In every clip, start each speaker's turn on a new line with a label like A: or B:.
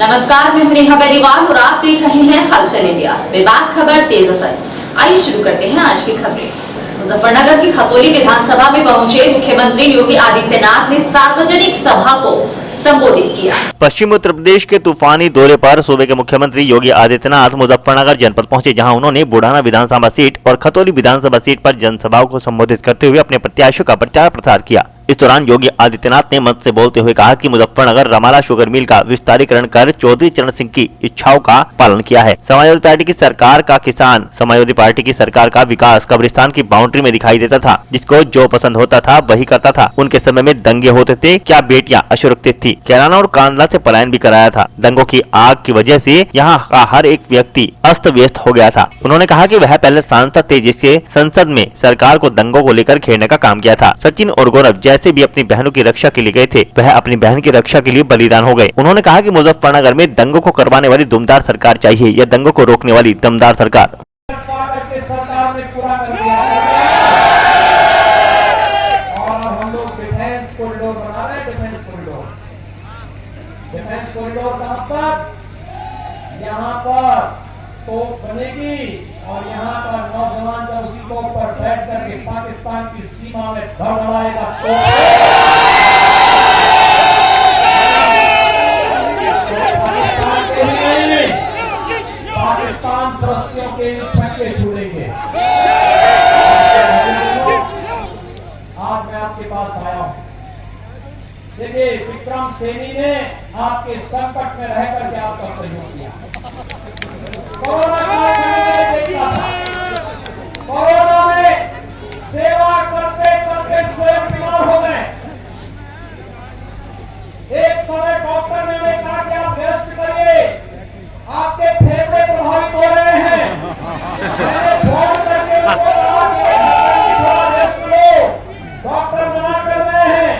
A: नमस्कार, मैं हूं नेहा बेनीवाल और आप देख रहे हैं हलचल इंडिया। बेबाक खबर तेज असर। आइए शुरू करते हैं आज की खबरें। मुजफ्फरनगर की खतौली विधानसभा में पहुंचे मुख्यमंत्री योगी आदित्यनाथ ने सार्वजनिक सभा को संबोधित किया।
B: पश्चिम उत्तर प्रदेश के तूफानी दौरे पर सूबे के मुख्यमंत्री योगी आदित्यनाथ मुजफ्फरनगर जनपद पहुंचे, जहां उन्होंने बुढ़ाना विधानसभा सीट और खतौली विधानसभा सीट पर जनसभाओं को संबोधित करते हुए अपने प्रत्याशियों का प्रचार प्रसार किया। इस दौरान योगी आदित्यनाथ ने मंच से बोलते हुए कहा कि मुजफ्फरनगर रमाला शुगर मिल का विस्तारीकरण कर चौधरी चरण सिंह की इच्छाओं का पालन किया है। समाजवादी पार्टी की सरकार का किसान, समाजवादी पार्टी की सरकार का विकास कब्रिस्तान की बाउंड्री में दिखाई देता था। जिसको जो पसंद होता था वही करता था। उनके समय में दंगे होते थे, क्या बेटियां असुरक्षित थी। कैराना और कांदला से पलायन भी कराया था। दंगों की आग की वजह से यहाँ का हर एक व्यक्ति अस्त व्यस्त हो गया था। उन्होंने कहा कि वह पहले सांसद थे जिससे संसद में सरकार को दंगों को लेकर घेरने का काम किया था। सचिन और गौरव जैसे भी अपनी बहनों की रक्षा के लिए गए थे, वह अपनी बहन की रक्षा के लिए बलिदान हो गए। उन्होंने कहा कि मुजफ्फरनगर में दंगों को करवाने वाली दुमदार सरकार चाहिए या दंगों को रोकने वाली दमदार सरकार।
C: यहाँ पर तोप बनेगी और यहाँ का नौजवान जब उसी तोप पर बैठ करके पाकिस्तान की सीमा में धड़धड़ाएगा पाकिस्तान प्रस्तियों के छक्के छूटेंगे। आज मैं आपके पास आया हूँ। देखिए, विक्रम सैनी ने आपके संकट में रह करके आपका सहयोग किया। कोरोना में सेवा करते करते स्वयं बीमार हो गए। एक समय डॉक्टर ने हमें कहा कि आप रेस्ट करिए, आपके फेफड़े प्रभावित हो रहे हैं। मैंने फोन करके उनको कहा कि थोड़ा रेस्ट लो, डॉक्टर मना कर रहे हैं।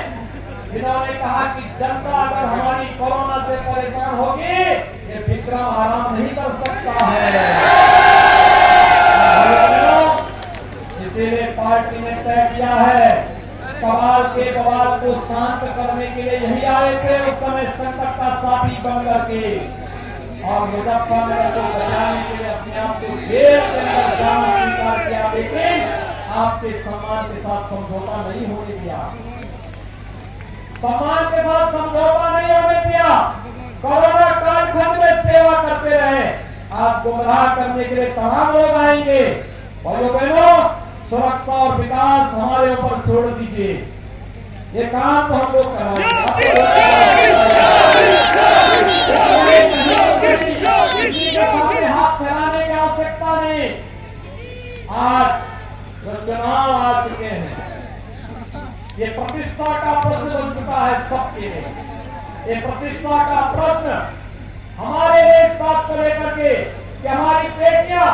C: इन्होंने कहा कि जनता अगर हमारी कोरोना से परेशान होगी, ये विक्रम आराम नहीं कर सकता है। इसीलिए पार्टी ने तय किया है, कबाल के बवाल को शांत करने के लिए यही आए थे उस समय संकट का साथी बन करके, और मुजफ्फरनगर को बचाने के लिए अपने आप को जेल के अंदर जाना स्वीकार किया। लेकिन आपके सम्मान के साथ समझौता नहीं होने दिया, सम्मान के साथ समझौता नहीं होने दिया। कोरोना कालखंड में सेवा करते रहे। आप गुमराह करने के लिए तमाम लोग आएंगे। भाइयों बहनों, सुरक्षा और विकास हमारे ऊपर छोड़ दीजिए, ये काम तो हम लोग कराएंगे। हाथ फैलाने की आवश्यकता नहीं। आज चुनाव आ चुके हैं, ये प्रतिष्ठा का प्रश्न बन चुका है सबके लिए। ये प्रतिष्ठा का प्रश्न हमारे लिए इस बात को लेकर के कि हमारी बेटियां,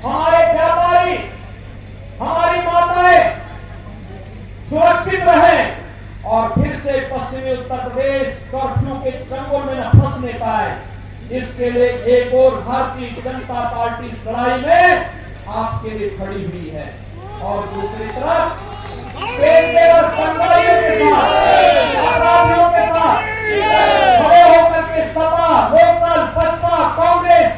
C: हमारे व्यापारी, हमारी माताएं सुरक्षित रहें और फिर से पश्चिमी उत्तर प्रदेश कर्फ्यू के चंगुल में न फंसने पाए। इसके लिए एक और भारतीय जनता पार्टी लड़ाई में आपके लिए खड़ी हुई है, और दूसरी तरफ पेशेवर संगठनों के साथ, अपराधियों के साथ खड़े होकर के सपा, लोकल, बसपा, कांग्रेस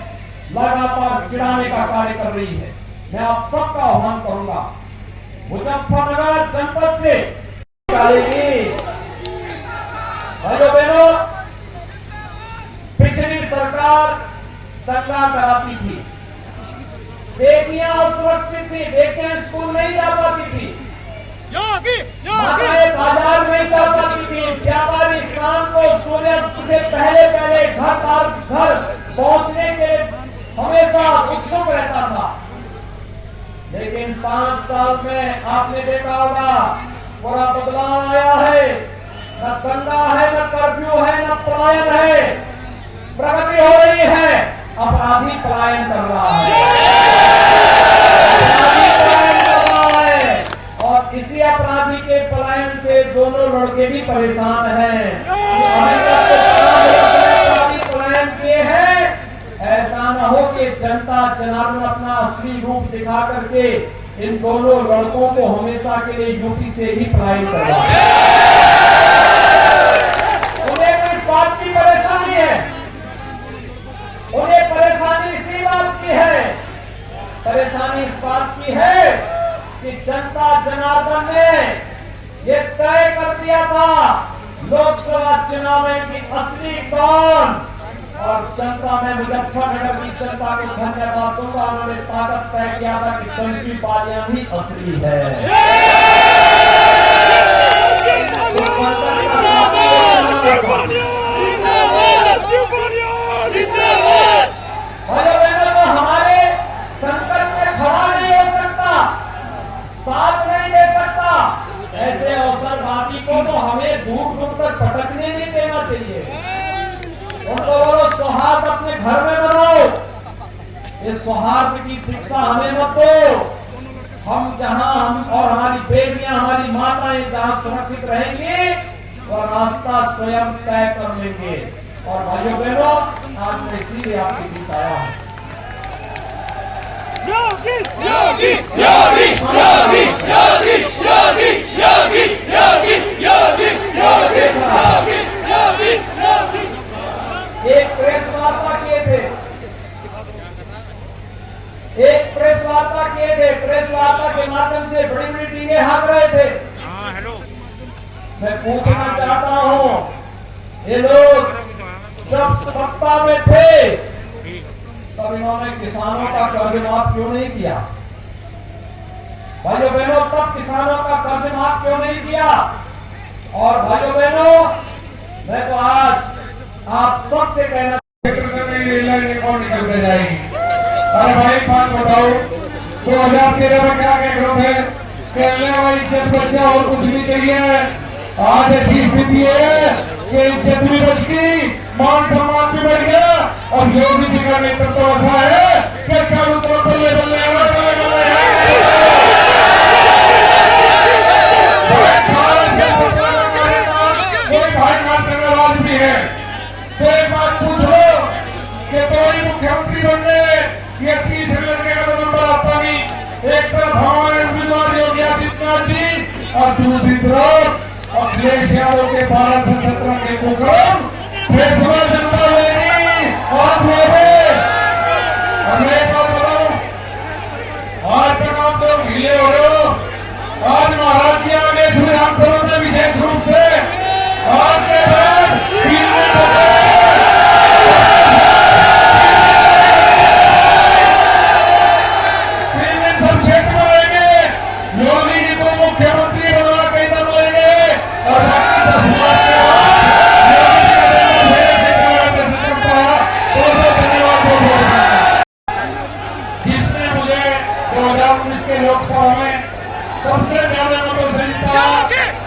C: लगातार गिराने का कार्य कर रही है। मैं आप सबका आह्वान करूंगा, मुजफ्फरनगर जनपद से भाइयों बहनों, पिछली सरकार दंगा कराती थी, बेटियां असुरक्षित थी, बेटियां स्कूल नहीं जा पाती थी, बाजार में जा पाती थी, व्यापारी शाम को सूर्यास्त से पहले घर पहुंचने के हमेशा उत्सुक रहता था। लेकिन 5 साल में आपने देखा होगा पूरा बदलाव आया है। न दंगा है, न कर्फ्यू है, न पलायन है, प्रगति हो रही है, अपराधी पलायन कर रहा है। इसी अपराधी के पलायन से दोनों लड़के भी परेशान हैं। पलायन किए हैं, ऐसा न हो कि जनता जनार्दन अपना असली रूप दिखा करके इन दोनों लड़कों को हमेशा के लिए यूपी से ही पलायन करवा। उन्हें कोई बात की परेशानी है, परेशानी इस बात की है कि जनता जनार्दन ने ये तय कर दिया था लोकसभा चुनाव में कि असली कौन, और जनता में मुजफ्फरनगर की जनता को धन्यवाद दूंगा। उन्होंने ताकत तय किया था कि संजीव पालियां ही असली है। हमारे संकट में खड़ा नहीं हो सकता, साथ नहीं दे सकता, ऐसे अवसरवादी को तो हमें दूर दूर तक भटकने नहीं देना चाहिए। उन लोगों को सौहार्द अपने घर में बनाओ, इस सौहार्द की शिक्षा हमें मत दो। हम जहां हम और हमारी बेटियां, हमारी माताएं जहां सुरक्षित रहेंगी, वह रास्ता स्वयं तय कर लेंगे। और भाइयों बहनों, आज मैं इसीलिए आपके बीच आया हूं।
D: योगी योगी योगी योगी योगी योगी योगी योगी योगी योगी योगी योगी।
C: एक प्रेस वार्ता किए थे, प्रेस वार्ता के माध्यम से बड़ी बड़ी टीमें हाँक रहे थे। मैं पूछना चाहता हूं, ये लोग जब सत्ता में थे तब इन्होंने किसानों का कर्ज माफ क्यों नहीं किया? भाइयों बहनों, तब किसानों का कर्ज माफ क्यों नहीं किया? और भाइयों बहनों, मैं तो आज आप सबसे कहना
E: कौन निकलते जाएगी। अरे भाई बात बताओ, 2013 में क्या कह रहे थे? कहने वाली इज्जत बच्चा और कुछ नहीं चाहिए। आज ऐसी स्थिति है कि इज्जत भी बच गई, मान सम्मान भी बढ़ गया, और योगी जी का नेतृत्व ऐसा है कि चारों तरफ बल्ले बल्ले कोई भाई मान संघराज भी है। तो एक बात पूछ लो कि तो ही मुख्यमंत्री बनने ये तीसरे लड़के का तो नंबर आता नहीं। एक तरफ हमारे उम्मीदवार योगी आदित्यनाथ जी और दूसरी तरफ अखिलेश यादव के 12 से 17 के कुकर्म फैसला जनता लेगी। और आज तक आप लोग ढीले हो रहे हो। आज महाराज जी आगे विधानसभा में विशेष रूप से आज के बाद 3 दिन सब क्षेत्र में रहेंगे। योगी जी को मुख्यमंत्री बनवा के दम लेंगे और बाकी 10 मार्च के बाद जिसने मुझे 2019 के लोकसभा में सबसे ज्यादा नंबर से जीता,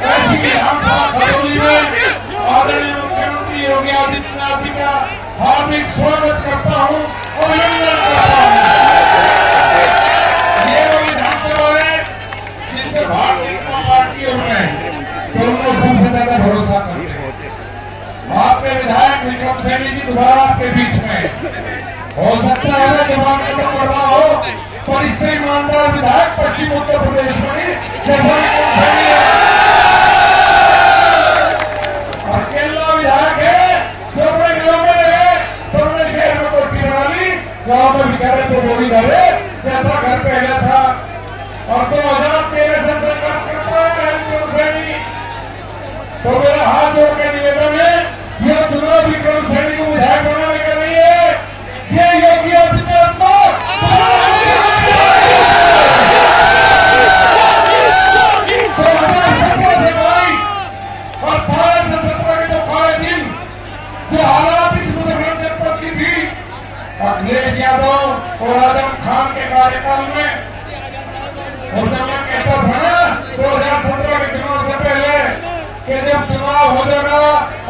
E: ऐसी विधानसभा खरौली में आदरणीय मुख्यमंत्री योगी आदित्यनाथ जी का हार्दिक स्वागत करता हूं, अभिनंदन करता हूं। ये वो विधानसभा है जिसमें भारतीय जनता पार्टी और मैं दोनों सबसे ज्यादा भरोसा करते हैं। आपके विधायक विक्रम सैनी जी दोबारा आपके बीच में हो सकता है जवान खत्म कर रहा हो, पर इससे ईमानदार विधायक पश्चिम उत्तर प्रदेश में जैसा विक्रम सैनी है, अकेला विधायक है जो अपने गांव में रहे, सबने शहर में कोठी बना ली, गांव में भिखारी को गोली डाले जैसा घर पहले था। और 2013 से संघर्ष करता है विक्रम सैनी। तो मेरा हाथ जोड़ के निवेदन है, यह चुनाव विक्रम सैनी को विधायक बनाने का नहीं है, ये योगी आदित्यनाथ को 2017 से 22 और 12 से 17 के जो 12 दिन जो हालात इस मुजफ्फरनगर जनपद की थी, अखिलेश यादव और आजम खान के कार्यकाल में, और जब मैं कहता था ना 2017 के चुनाव से पहले कि जब चुनाव हो जाएगा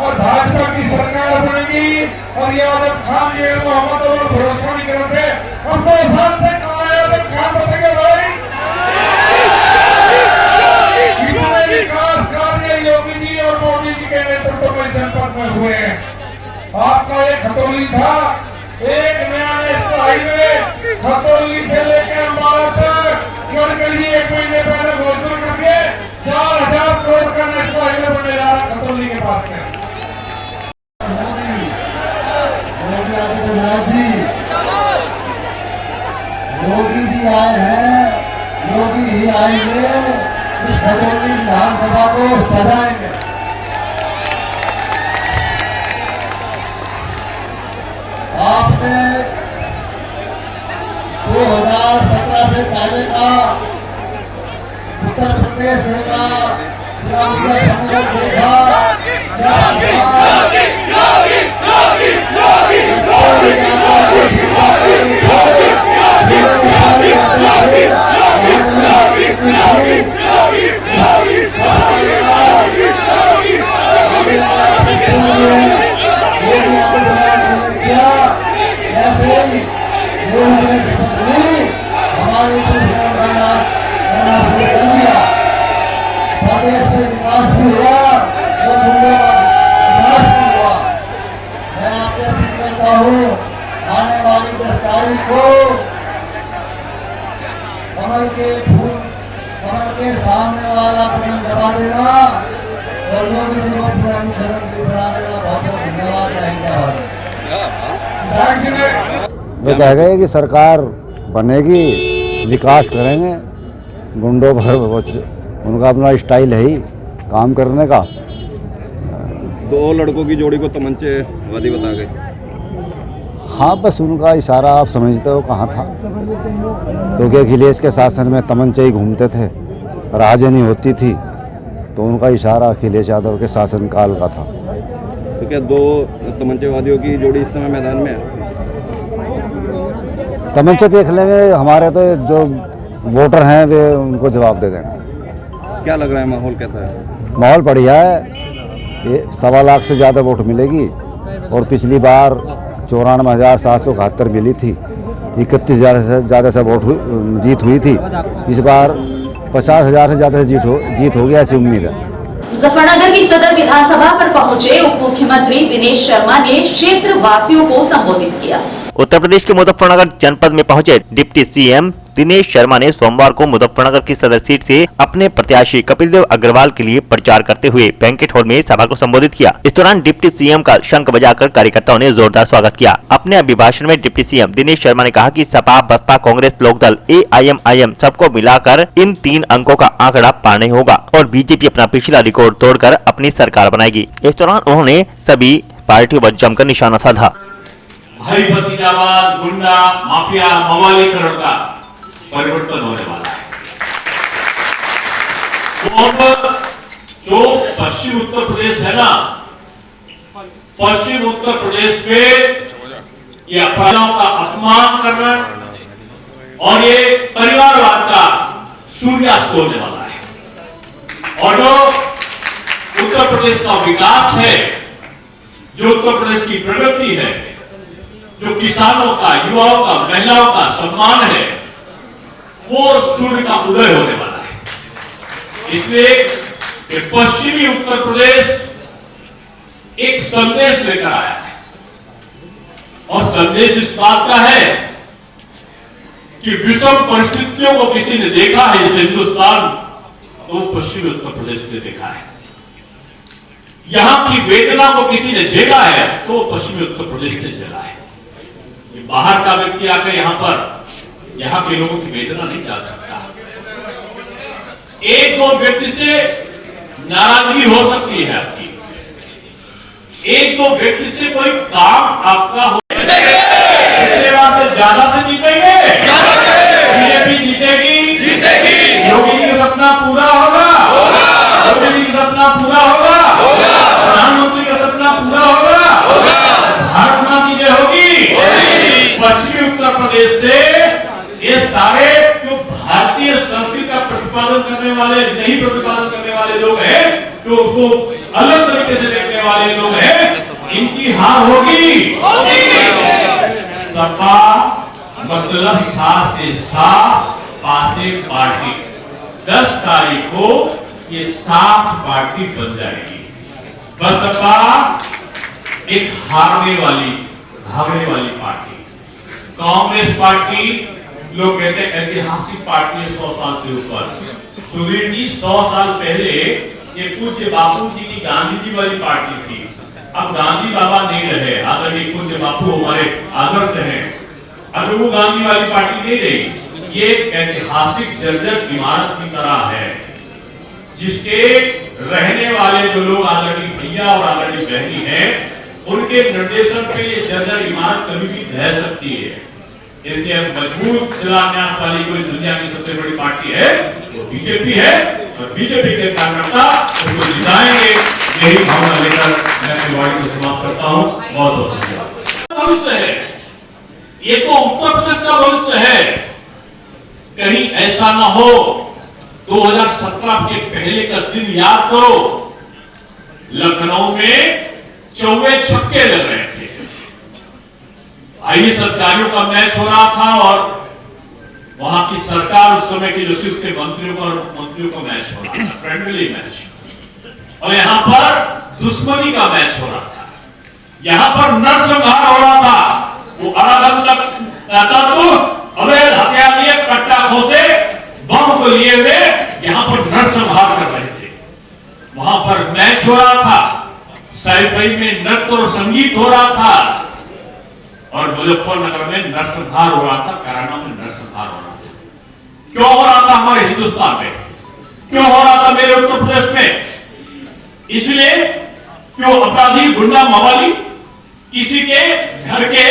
E: और भाजपा की सरकार बनेगी और ये आजम खान जेल में हम तो लोग भरोसा नहीं करते। हम 2 साल से कहा है आजम खान बनेंगे भाई। इतने विकास कार्य योगी जी और मोदी जी के नेतृत्व में जनपद में हुए हैं। आपका एक खतौली था, एक नया नेशनल हाईवे खतौली से लेकर अम्बाला तक गडकरी जी 1 महीने पहले घोषणा करके 4000 करोड़ का नेशनल हाईवे बनने जा रहा खतौली के पास से। योगी जी ही आए हैं, योगी ही आएंगे, इस खतौली विधानसभा को सजाएंगे। आपने 2017 से पहले का उत्तर प्रदेश देखा, देखा हमारे प्रदेश में विकास भी हुआ, और विकास भी हुआ। मैं आपसे अपील करता हूँ, आने वाली 10 तारीख को कमल के सामने वाला बटन दबा देना और योगी जी को पूरा मुख्यमंत्री बना देना। बहुत बहुत धन्यवाद।
F: वे कह गए कि सरकार बनेगी, विकास करेंगे, गुंडों भर उनका अपना स्टाइल है ही काम करने का।
G: 2 लड़कों की जोड़ी को तमंचे वादी बता गए।
F: हाँ, बस उनका इशारा आप समझते हो कहाँ था, क्योंकि अखिलेश के शासन में तमंचे ही घूमते थे, राजनी होती थी, तो उनका इशारा अखिलेश यादव के शासनकाल का था।
G: तो क्या 2 तमंचेवादियों की जोड़ी इस समय मैदान में है?
F: तमंचे देख लेंगे, हमारे तो जो वोटर हैं वे उनको जवाब दे देंगे।
G: क्या लग रहा है, माहौल कैसा है?
F: माहौल बढ़िया है, ये 1.25 लाख से ज़्यादा वोट मिलेगी, और पिछली बार 94,771 मिली थी, 31,000 से ज़्यादा से जीत हुई थी। इस बार 50,000 से ज़्यादा जीत होगी, ऐसी उम्मीद है।
A: मुजफ्फरनगर की सदर विधानसभा पर पहुंचे उप मुख्यमंत्री दिनेश शर्मा ने क्षेत्र वासियों को संबोधित किया।
B: उत्तर प्रदेश के मुजफ्फरनगर जनपद में पहुंचे डिप्टी सीएम दिनेश शर्मा ने सोमवार को मुजफ्फरनगर की सदर सीट से अपने प्रत्याशी कपिलदेव अग्रवाल के लिए प्रचार करते हुए बैंकेट हॉल में सभा को संबोधित किया। इस दौरान डिप्टी सीएम का शंख बजाकर कार्यकर्ताओं ने जोरदार स्वागत किया। अपने अभिभाषण में डिप्टी सीएम दिनेश शर्मा ने कहा कि सपा, बसपा, कांग्रेस, लोकदल, AIMIM सबको मिलाकर इन 3 अंकों का आंकड़ा पार नहीं होगा और बीजेपी अपना पिछला रिकॉर्ड तोड़कर अपनी सरकार बनाएगी। इस दौरान उन्होंने सभी पार्टियों पर जमकर निशाना साधा।
H: भाई भतीजावाद, गुंडा, माफिया, मवालीकरण का परिवर्तन होने वाला है। तो अब जो पश्चिम उत्तर प्रदेश है ना, पश्चिम उत्तर प्रदेश में ये अपराधों का अपमान करना और ये परिवारवाद का सूर्यास्त होने वाला है। और जो उत्तर प्रदेश का विकास है, जो उत्तर प्रदेश की प्रगति है, जो किसानों का, युवाओं का, महिलाओं का सम्मान है, वो सूर्य का उदय होने वाला है। इसलिए पश्चिमी उत्तर प्रदेश एक संदेश लेकर आया है और संदेश इस बात का है कि विषम परिस्थितियों को किसी ने देखा है इस हिंदुस्तान, तो पश्चिमी उत्तर प्रदेश ने देखा है। यहां की वेदना को किसी ने झेला है, तो पश्चिमी उत्तर प्रदेश ने झेला है। बाहर का व्यक्ति आकर यहाँ के लोगों की वेदना नहीं जा सकता। 1-2 व्यक्ति से नाराजगी हो सकती है आपकी, 1-2 व्यक्ति से कोई काम आपका हो, पिछले बार से ज्यादा से जीतेंगे, बीजेपी जीतेगी, योगी का सपना पूरा होगा, योगी का सपना पूरा होगा, प्रधानमंत्री का सपना पूरा होगा, भारत माता की जय होगी। पश्चिमी उत्तर प्रदेश से ये सारे जो भारतीय संस्कृति का प्रतिपादन करने वाले, नहीं प्रतिपादन करने वाले लोग हैं, जो उसको अलग तरीके से देखने वाले लोग हैं, इनकी हार होगी। सपा मतलब सा से सा, पा से पार्टी। 10 तारीख को ये 7 पार्टी बन जाएगी। बसपा एक हारने वाली, भागने वाली पार्टी। कांग्रेस पार्टी लोग कहते हैं ऐतिहासिक पार्टी है, 100 साल से ऊपर। सुधीर जी 100 साल पहले ये पूज्य बापू जी की गांधी जी वाली पार्टी थी। अब गांधी बाबा नहीं रहे, आदरणीय पूज्य बापू हमारे आदर्श हैं। अब वो गांधी वाली पार्टी नहीं रही, ये एक ऐतिहासिक जर्जर इमारत की तरह है, जिसके रहने वाले जो लोग आदरणीय भैया और आदरणीय बहनी हैं, उनके निर्देशन पे ये जर्जर इमारत कभी भी ढह सकती है। इसलिए मजबूत शिलान्यास वाली कोई दुनिया की सबसे बड़ी पार्टी है वो बीजेपी है, और बीजेपी के कार्यकर्ता उनको जिताएंगे। यही भावना लेकर मैं अपनी वाणी को समाप्त करता हूँ। बहुत बहुत धन्यवाद। भविष्य है ये, तो उत्तर प्रदेश का भविष्य है। कहीं ऐसा ना हो 2017 के पहले का दिन याद करो, लखनऊ में चौवे छक्के लग रहे थे, आईएएस अधिकारियों का मैच हो रहा था और वहां की सरकार उस समय की जो थी उसके मंत्रियों का मैच हो रहा था, फ्रेंडली मैच। और यहां पर दुश्मनी का मैच हो रहा था, यहां पर नरसंहार हो रहा था। वो अराधक तत्व अवैध हथियार लिए कट्टा खोसे बम को लिए हुए यहां पर नरसंहार कर रहे थे। वहां पर मैच हो रहा था, सैफई में नृत्य और संगीत हो रहा था, और मुजफ्फरनगर में नरसंहार हो रहा था, कैराना में नरसंहार हो रहा था। क्यों हो रहा था हमारे हिंदुस्तान में, क्यों हो रहा था मेरे उत्तर प्रदेश में? इसलिए क्यों अपराधी गुंडा मवाली किसी के घर के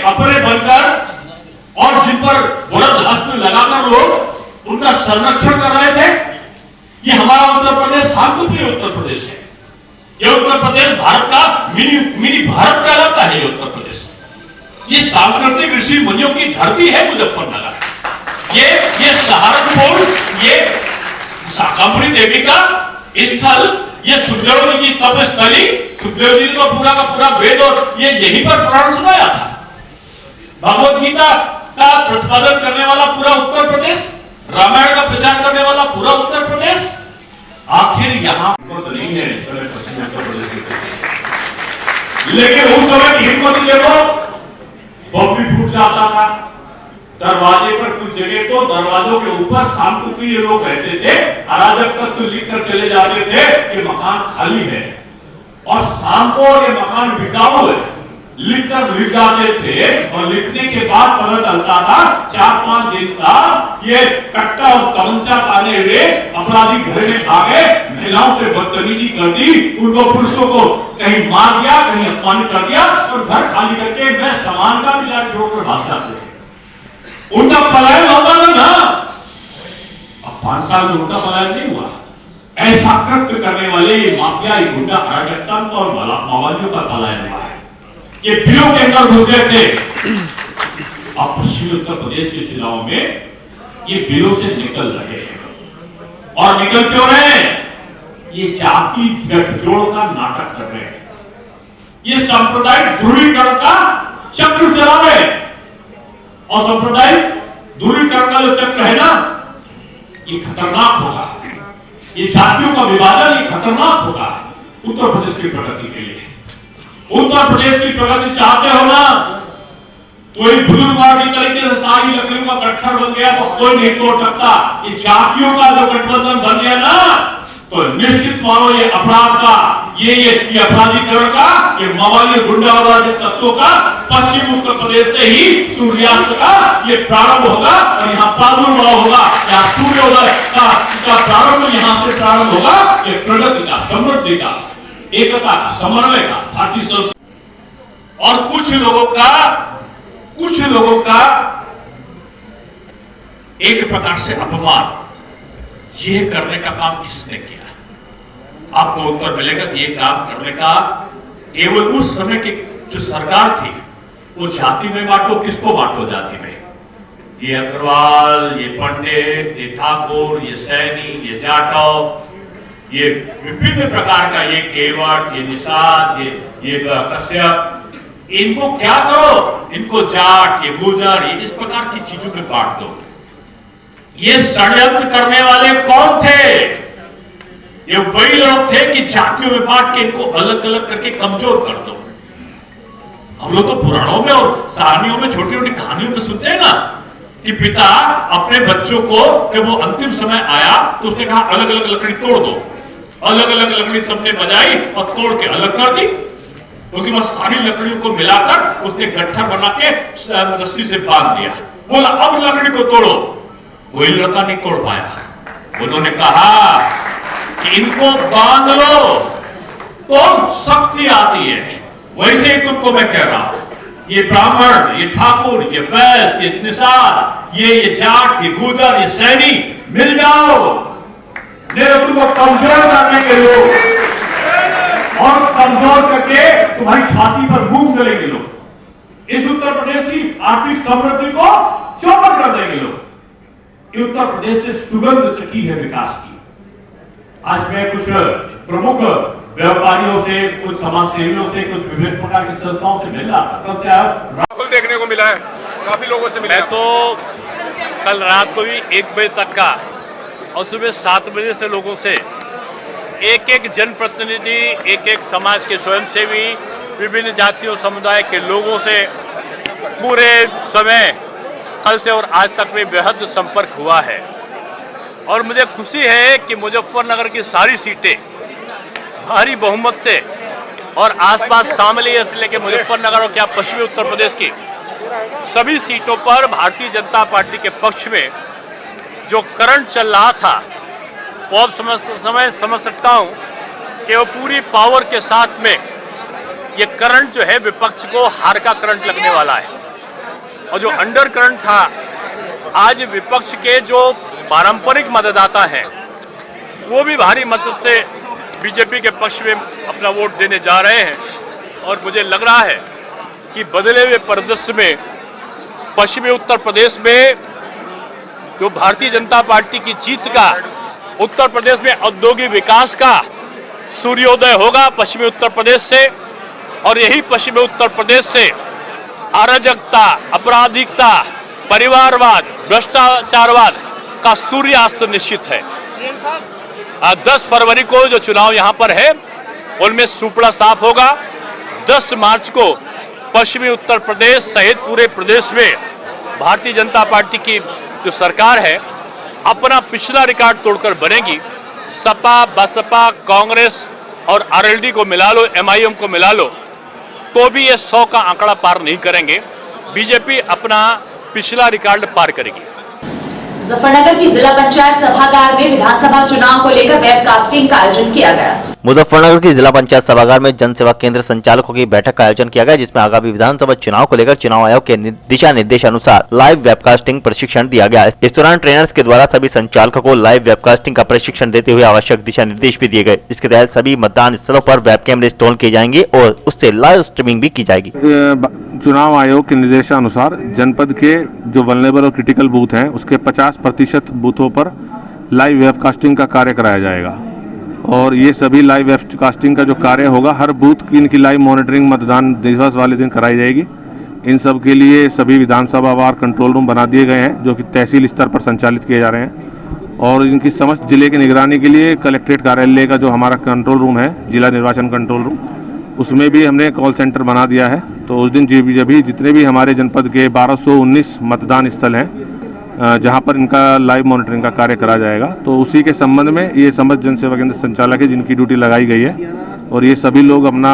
H: अपने बनकर और जिन पर वरद हस्त लगाकर लोग उनका संरक्षण कर रहे थे। ये हमारा उत्तर प्रदेश शांतिप्रिय उत्तर प्रदेश है। ये उत्तर प्रदेश भारत का मिनी भारत कहलाता है। ये उत्तर प्रदेश ये सांस्कृतिक ऋषि मुनियों की धरती है मुजफ्फरनगर। ये सहारनपुर, ये शाकंभरी देवी का स्थल, ये सुखदेव जी की तपस्थली। सुखदेव जी ने तो पूरा का पूरा वेद और ये यहीं पर पुराण सुनाया था। भगवत गीता का प्रतिपादन करने वाला पूरा उत्तर प्रदेश, रामायण का प्रचार करने वाला पूरा उत्तर प्रदेश। आखिर यहाँ हिम्मत नहीं है इस समय पश्चिम उत्तर प्रदेश की, लेकिन उस समय की हिम्मत देखो, बम भी फूट जाता था दरवाजे पर। कुछ जगह तो दरवाजों के ऊपर शांतिप्रिय लोग रहते थे, अराजक तत्व लिख कर चले जाते थे कि मकान खाली है, और शाम को ये मकान बिकाऊ है लिख जाते थे। और लिखने के बाद पता चलता था 4-5 दिन तक ये कट्टा और तमंचा ताने हुए अपराधी घर में आ गए, महिलाओं से बदतमीजी कर दी, उनको पुरुषों को कहीं मार दिया, कहीं अपमानित कर दिया, और घर खाली करके मैं सामान का भी छोड़कर भाग जाते थे। उनका पलायन होता ना। अब 5 साल में उनका पलायन नहीं हुआ। ऐसा कृत्य करने वाले ये माफिया, ये गुंडा, अराजकता और माओवादियों का पलायन हुआ है। ये बिलों के अंदर घुस गए थे। अब पश्चिमी उत्तर प्रदेश के चुनाव में ये बिलों से निकल रहे हैं, और निकल क्यों रहे हैं? ये जाति गठजोड़ का नाटक कर रहे हैं, ये सांप्रदायिक ध्रुवीकरण का चक्र चला रहे हैं। और सांप्रदायिक ध्रुवीकरण का जो चक्र है ना, ये खतरनाक होगा। ये जातियों का विभाजन ये खतरनाक होगा उत्तर प्रदेश की प्रगति के लिए। उत्तर प्रदेश की प्रगति चाहते हो ना, कोई बुजुर्गवादी तरीके से सारी लकड़ियों का गठर बन गया तो कोई नहीं तोड़ सकता। ये जातियों का जो गठबंधन बन गया ना, तो निश्चित मानो ये अपराध का, ये अपराधीकरण का, ये मवाली गुंडा और तत्वों का पश्चिम उत्तर प्रदेश से ही सूर्यास्त का ये प्रारंभ होगा, और यहाँ प्रादुर्भाव होगा। यहाँ सूर्योदय का प्रारंभ यहाँ से प्रारंभ होगा। ये प्रगति का, समृद्धि का, एकता का, समन्वय का, भारतीय संस्कृति। और कुछ लोगों का एक प्रकार से अपमान ये करने का काम किसने किया? आपको उत्तर मिलेगा कि ये काम करने का केवल उस समय की जो सरकार थी, वो जाति में बांटो, किसको बांटो जाति में? ये अग्रवाल, ये पंडित, ये ठाकुर, ये सैनी, ये जाटव, ये विभिन्न प्रकार का, ये केवट, ये निषाद, ये कश्यप, इनको क्या करो? इनको जाट, ये गुर्जर, ये इस प्रकार की चीजों में बांट दो। ये षड्यंत्र करने वाले कौन थे? ये वही लोग थे कि जातियों में बांट के इनको अलग अलग करके कमजोर कर दो। हम लोग तो पुराणों में और कहानियों में, छोटी छोटी कहानियों में सुनते हैं ना कि पिता अपने बच्चों को, जब वो अंतिम समय आया तो उसने कहा अलग अलग लकड़ी तोड़ दो। अलग अलग लकड़ी सबने बजाई और तोड़ के अलग कर दी। उसके बाद सारी लकड़ियों को मिलाकर उसने गट्ठर बना के रस्सी से बांध दिया बोला अब लकड़ी को तोड़ो, कोई लड़का नहीं तोड़ पाया। उन्होंने कहा कि इनको बांध लो तो शक्ति आती है। वैसे ही तुमको मैं कह रहा हूं, ये ब्राह्मण, ये ठाकुर, ये वैश्य, ये निषाद, ये जाट, ये गुजर, ये सैनी, मिल जाओ, मेरे तुमको कमजोर करने के लोग, और कमजोर करके तुम्हारी छाती पर मूव चलेंगे लोग। इस उत्तर प्रदेश की आर्थिक समृद्धि को चौपट कर देंगे लोग। ये उत्तर प्रदेश ने सुगंध चखी है विकास की। आज मैं कुछ प्रमुख व्यापारियों से, कुछ समाज सेवियों से, कुछ विभिन्न प्रकार की संस्थाओं से मिल रहा था। तब से
G: राहुल देखने को मिला है, काफी लोगों से मिला।
I: मैं तो कल रात को भी 1 बजे तक का और सुबह 7 बजे से लोगों से, एक एक जनप्रतिनिधि, एक एक समाज के स्वयंसेवी, विभिन्न जातियों समुदाय के लोगों से पूरे समय कल से और आज तक में बेहद संपर्क हुआ है। और मुझे खुशी है कि मुजफ्फरनगर की सारी सीटें भारी बहुमत से और आसपास शामली से लेकर मुजफ्फरनगर और क्या पश्चिमी उत्तर प्रदेश की सभी सीटों पर भारतीय जनता पार्टी के पक्ष में जो करंट चल रहा था, वो अब समझ सकता हूं कि वो पूरी पावर के साथ में ये करंट जो है विपक्ष को हार का करंट लगने वाला है। और जो अंडर करंट था, आज विपक्ष के जो पारंपरिक मतदाता हैं वो भी भारी मदद से बीजेपी के पक्ष में अपना वोट देने जा रहे हैं। और मुझे लग रहा है कि बदले हुए परिदृश्य में पश्चिमी उत्तर प्रदेश में जो भारतीय जनता पार्टी की जीत का, उत्तर प्रदेश में औद्योगिक विकास का सूर्योदय होगा पश्चिमी उत्तर प्रदेश से। और यही पश्चिमी उत्तर प्रदेश से अराजकता, आपराधिकता, परिवारवाद, भ्रष्टाचारवाद का सूर्यास्त निश्चित है। 10 फरवरी को जो चुनाव यहाँ पर है उनमें सुपड़ा साफ होगा। 10 मार्च को पश्चिमी उत्तर प्रदेश सहित पूरे प्रदेश में भारतीय जनता पार्टी की जो सरकार है अपना पिछला रिकॉर्ड तोड़कर बनेगी। सपा, बसपा, कांग्रेस और आरएलडी को मिला लो, एमआईएम को मिला लो, तो भी ये 100 का आंकड़ा पार नहीं करेंगे। बीजेपी अपना पिछला रिकॉर्ड पार करेगी।
A: मुजफ्फरनगर की जिला पंचायत सभागार में विधानसभा चुनाव को लेकर वेबकास्टिंग का आयोजन किया गया।
B: मुजफ्फरनगर की जिला पंचायत सभागार में जन सेवा केंद्र संचालकों की बैठक का आयोजन किया गया, जिसमें आगामी विधानसभा चुनाव को लेकर चुनाव आयोग के दिशा निर्देश अनुसार लाइव वेबकास्टिंग प्रशिक्षण दिया गया। इस दौरान ट्रेनर्स के द्वारा सभी संचालकों को लाइव वेबकास्टिंग का प्रशिक्षण देते हुए आवश्यक दिशा निर्देश भी दिए गए। इसके तहत सभी मतदान स्थलों पर वेब कैमरे इंस्टॉल किए जाएंगे और उससे लाइव स्ट्रीमिंग भी की जाएगी।
E: चुनाव आयोग के निर्देशानुसार जनपद के जो वल्नरेबल और क्रिटिकल बूथ हैं उसके 50% बूथों पर लाइव वेबकास्टिंग का कार्य कराया जाएगा। और ये सभी लाइव वेबकास्टिंग का जो कार्य होगा, हर बूथ की इनकी लाइव मॉनिटरिंग मतदान दिवस वाले दिन कराई जाएगी। इन सब के लिए सभी विधानसभा वार कंट्रोल रूम बना दिए गए हैं जो कि तहसील स्तर पर संचालित किए जा रहे हैं। और इनकी समस्त जिले की निगरानी के लिए कलेक्ट्रेट कार्यालय का जो हमारा कंट्रोल रूम है, जिला निर्वाचन कंट्रोल रूम, उसमें भी हमने कॉल सेंटर बना दिया है। तो उस दिन जितने भी हमारे जनपद के 1219 मतदान स्थल हैं जहां पर इनका लाइव मॉनिटरिंग का कार्य करा जाएगा, तो उसी के संबंध में ये समस्त जन सेवा केंद्र संचालक है जिनकी ड्यूटी लगाई गई है और ये सभी लोग अपना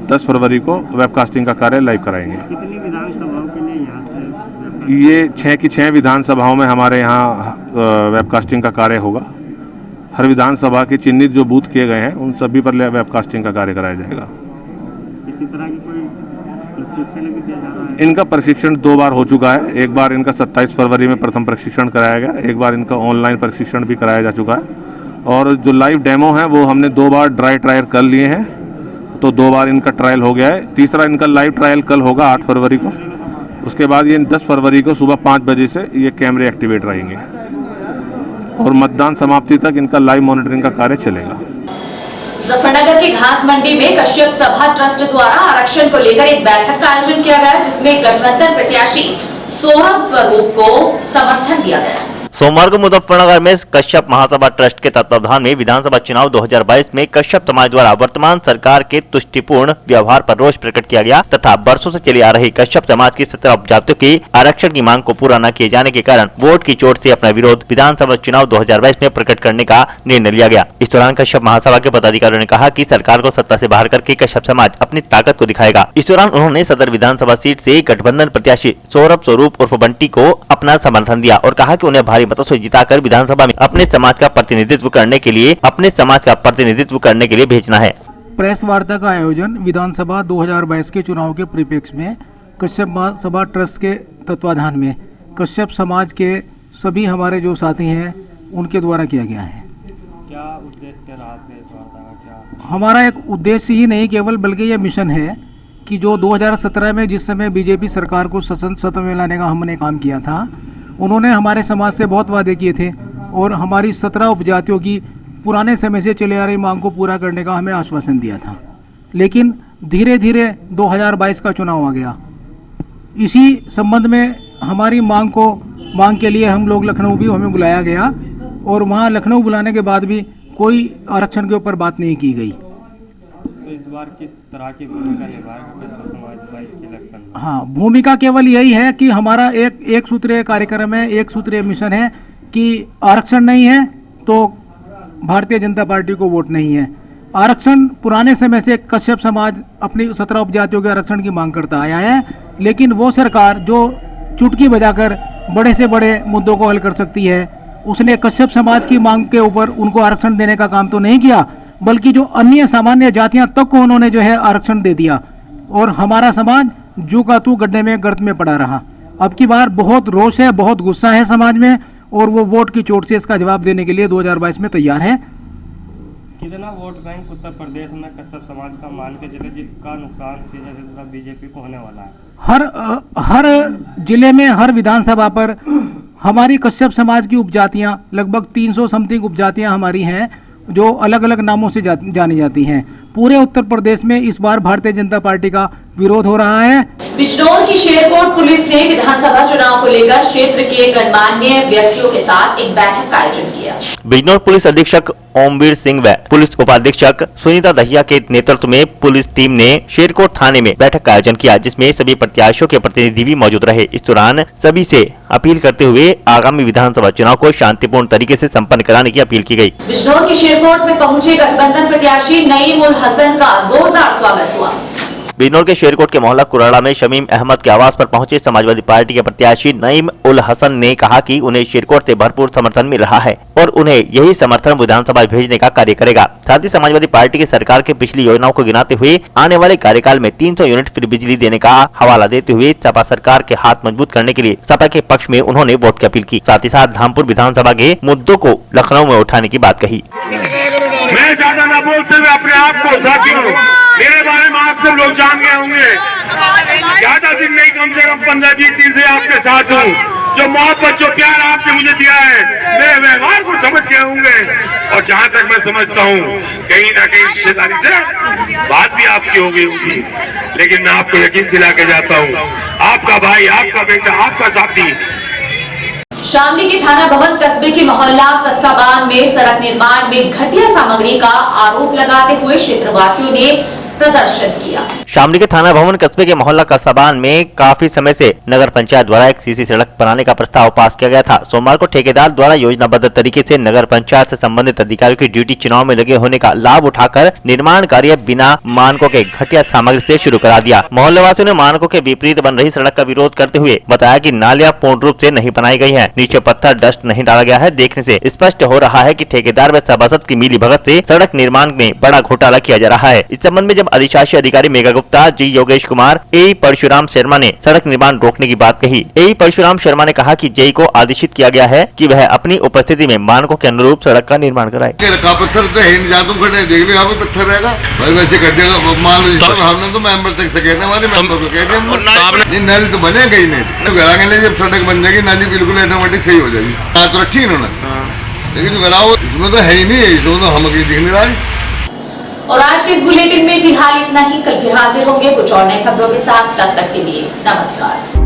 E: 10 फरवरी को वेबकास्टिंग का कार्य लाइव कराएंगे।
J: कितनी विधानसभाओं के लिए यहाँ से
E: ये 6 की 6 विधानसभाओं में हमारे यहाँ वेबकास्टिंग का कार्य होगा। हर विधानसभा के चिन्हित जो बूथ किए गए हैं उन सभी पर वेबकास्टिंग का कार्य कराया जाएगा।
J: इसी तरह की कोई प्रशिक्षण भी दिया जा रहा है?
E: इनका प्रशिक्षण 2 बार हो चुका है। एक बार इनका 27 फरवरी में प्रथम प्रशिक्षण कराया गया, एक बार इनका ऑनलाइन प्रशिक्षण भी कराया जा चुका है। और जो लाइव डेमो है वो हमने 2 बार ड्राई ट्रायल कर लिए हैं, तो 2 बार इनका ट्रायल हो गया है। तीसरा इनका लाइव ट्रायल कल होगा 8 फरवरी को। उसके बाद ये 10 फरवरी को सुबह 5 बजे से ये कैमरे एक्टिवेट रहेंगे और मतदान समाप्ति तक इनका लाइव मॉनिटरिंग का कार्य चलेगा।
A: मुजफ्फरनगर की घास मंडी में कश्यप सभा ट्रस्ट द्वारा आरक्षण को लेकर एक बैठक का आयोजन किया गया, जिसमें गठबंधन प्रत्याशी सौरभ स्वरूप को समर्थन दिया गया।
B: सोमवार को मुजफ्फरनगर में कश्यप महासभा ट्रस्ट के तत्वावधान में विधानसभा चुनाव 2022 में कश्यप समाज द्वारा वर्तमान सरकार के तुष्टिपूर्ण व्यवहार पर रोष प्रकट किया गया तथा वर्षों से चली आ रही कश्यप समाज की 17 उपजातियों की आरक्षण की मांग को पूरा न किए जाने के कारण वोट की चोट से अपना विरोध विधानसभा चुनाव 2022 में प्रकट करने का निर्णय लिया गया। इस दौरान कश्यप महासभा के पदाधिकारियों ने कहा कि सरकार को सत्ता से बाहर करके कश्यप समाज अपनी ताकत को दिखाएगा। इस दौरान उन्होंने सदर विधानसभा सीट से गठबंधन प्रत्याशी सौरभ स्वरूप उर्फ बंटी को अपना समर्थन दिया और कहा कि उन्हें भारी मतों से जिताकर विधानसभा में अपने समाज का प्रतिनिधित्व करने के लिए भेजना है।
K: प्रेस वार्ता का आयोजन विधानसभा 2022 के चुनाव के परिप्रेक्ष्य में कश्यप महासभा ट्रस्ट के तत्वाधान में कश्यप समाज के सभी हमारे जो साथी हैं उनके द्वारा किया गया है।
J: क्या उद्देश्य रहा प्रेस वार्ता का? क्या
K: हमारा एक उद्देश्य ही नहीं केवल बल्कि यह मिशन है कि जो 2017 में जिस समय बीजेपी सरकार को सत्ता में लाने का हमने काम किया था, उन्होंने हमारे समाज से बहुत वादे किए थे और हमारी 17 उपजातियों की पुराने समय से चले आ रही मांग को पूरा करने का हमें आश्वासन दिया था। लेकिन धीरे धीरे 2022 का चुनाव आ गया। इसी संबंध में हमारी मांग के लिए हम लोग लखनऊ भी हमें बुलाया गया और वहाँ लखनऊ बुलाने के बाद भी कोई आरक्षण के ऊपर बात नहीं की गई।
J: तो इस बार किस तरह की भूमिका निभाएगा कश्यप समाज 22 के इलेक्शन में?
K: हाँ, भूमिका केवल यही है कि हमारा एक सूत्रीय कार्यक्रम है, एक सूत्रीय मिशन है कि आरक्षण नहीं है तो भारतीय जनता पार्टी को वोट नहीं है। आरक्षण पुराने समय से कश्यप समाज अपनी 17 उपजातियों के आरक्षण की मांग करता आया है, लेकिन वो सरकार जो चुटकी बजाकर बड़े से बड़े मुद्दों को हल कर सकती है, उसने कश्यप समाज की मांग के ऊपर उनको आरक्षण देने का काम तो नहीं किया, बल्कि जो अन्य सामान्य जातियां तक को उन्होंने जो है आरक्षण दे दिया और हमारा समाज जू का तू गड्ढे में गर्त में पड़ा रहा। अब की बार बहुत रोष है, बहुत गुस्सा है समाज में और वो वोट की चोट से इसका जवाब देने के लिए 2022 में तैयार है।
J: कितना वोट बैंक उत्तर प्रदेश में कश्यप समाज का मान के चले जिसका नुकसान सीधे सीधा बीजेपी को होने वाला है?
K: हर जिले में हर विधानसभा पर हमारी कश्यप समाज की उपजातियां लगभग 300 समथिंग उपजातियां हमारी हैं जो अलग अलग नामों से जानी जाती हैं। पूरे उत्तर प्रदेश में इस बार भारतीय जनता पार्टी का विरोध हो रहा है।
A: बिजनौर की शेरकोट पुलिस ने विधानसभा चुनाव को लेकर क्षेत्र के गणमान्य व्यक्तियों के साथ एक बैठक का आयोजन किया।
B: बिजनौर पुलिस अधीक्षक ओमवीर सिंह व पुलिस उपाधीक्षक सुनीता दहिया के नेतृत्व में पुलिस टीम ने शेरकोट थाने में बैठक का आयोजन किया, जिसमें सभी प्रत्याशियों के प्रतिनिधि भी मौजूद रहे। इस दौरान सभी से अपील करते हुए आगामी विधानसभा चुनाव को शांतिपूर्ण तरीके से संपन्न कराने की अपील की गई।
A: बिजनौर के शेरकोट में पहुंचे गठबंधन प्रत्याशी नईम उल हसन का जोरदार स्वागत हुआ।
B: बिजनौर के शेरकोट के मोहल्ला कुराड़ा में शमीम अहमद के आवास पर पहुंचे समाजवादी पार्टी के प्रत्याशी नईम उल हसन ने कहा कि उन्हें शेरकोट से भरपूर समर्थन मिल रहा है और उन्हें यही समर्थन विधानसभा भेजने का कार्य करेगा। साथ ही समाजवादी पार्टी की सरकार की पिछली योजनाओं को गिनाते हुए आने वाले कार्यकाल में 300 यूनिट फ्री बिजली देने का हवाला देते हुए सपा सरकार के हाथ मजबूत करने के लिए सपा के पक्ष में उन्होंने वोट की अपील की। साथ ही साथ धामपुर विधानसभा के मुद्दों को लखनऊ में उठाने की बात कही।
E: मैं ज्यादा न बोलते हुए अपने आप को साथियों, मेरे बारे में आप सब लोग जान गए होंगे। ज्यादा दिन नहीं, कम से कम 15-20 दिन से आपके साथ हूँ। जो मोहब्बत, जो प्यार आपने मुझे दिया है, मेरे व्यवहार को समझ गए होंगे। और जहाँ तक मैं समझता हूँ कहीं ना कहीं रिश्तेदारी से बात भी आपकी हो गई होगी, लेकिन मैं आपको यकीन दिला के जाता हूँ, आपका भाई, आपका बेटा, आपका साथी।
A: शामली के थाना भवन कस्बे के मोहल्ला कस्साबान में सड़क निर्माण में घटिया सामग्री का आरोप लगाते हुए क्षेत्रवासियों ने प्रदर्शन किया।
B: शामली के थाना भवन कस्बे के मोहल्ला कस्साबान में काफी समय से नगर पंचायत द्वारा एक सीसी सड़क बनाने का प्रस्ताव पास किया गया था। सोमवार को ठेकेदार द्वारा योजनाबद्ध तरीके से नगर पंचायत से संबंधित अधिकारियों की ड्यूटी चुनाव में लगे होने का लाभ उठाकर निर्माण कार्य बिना मानकों के घटिया सामग्री से शुरू करा दिया। मोहल्ले वासियों ने मानकों के विपरीत बन रही सड़क का विरोध करते हुए बताया कि नालियां पूर्ण रूप से नहीं बनाई गई है, नीचे पत्थर डस्ट नहीं डाला गया है। देखने से स्पष्ट हो रहा है कि ठेकेदार व सभासद की मिली भगत से सड़क निर्माण में बड़ा घोटाला किया जा रहा है। इस संबंध में जब अधिशासी अधिकारी मेघा गुप्ता, जी योगेश कुमार, ए परशुराम शर्मा ने सड़क निर्माण रोकने की बात कही। ए परशुराम शर्मा ने कहा कि जेई को आदेशित किया गया है कि वह अपनी उपस्थिति में मानकों के अनुरूप सड़क का निर्माण कराए।
E: पत्थर तो है नहीं, तुम खड़े देख लो, यहाँ पे पत्थर रहेगा भाई, वैसे कर देगा। मान लो हमने तो मेंबर तक से कहते, हमारे मेंबर को कहते नाली तो बनेगा ही नहीं। जब सड़क बन जाएगी नाली बिल्कुल ऑटोमेटिक सही हो जाएगी। तो रखी इन्होंने, लेकिन जो कराओ इसमें तो है ही नहीं, इसमें तो हम कहीं दिख नहीं रहा।
A: और आज के इस बुलेटिन में फिलहाल इतना ही। कल फिर हाजिर होंगे कुछ और नई खबरों के साथ। तब तक के लिए नमस्कार।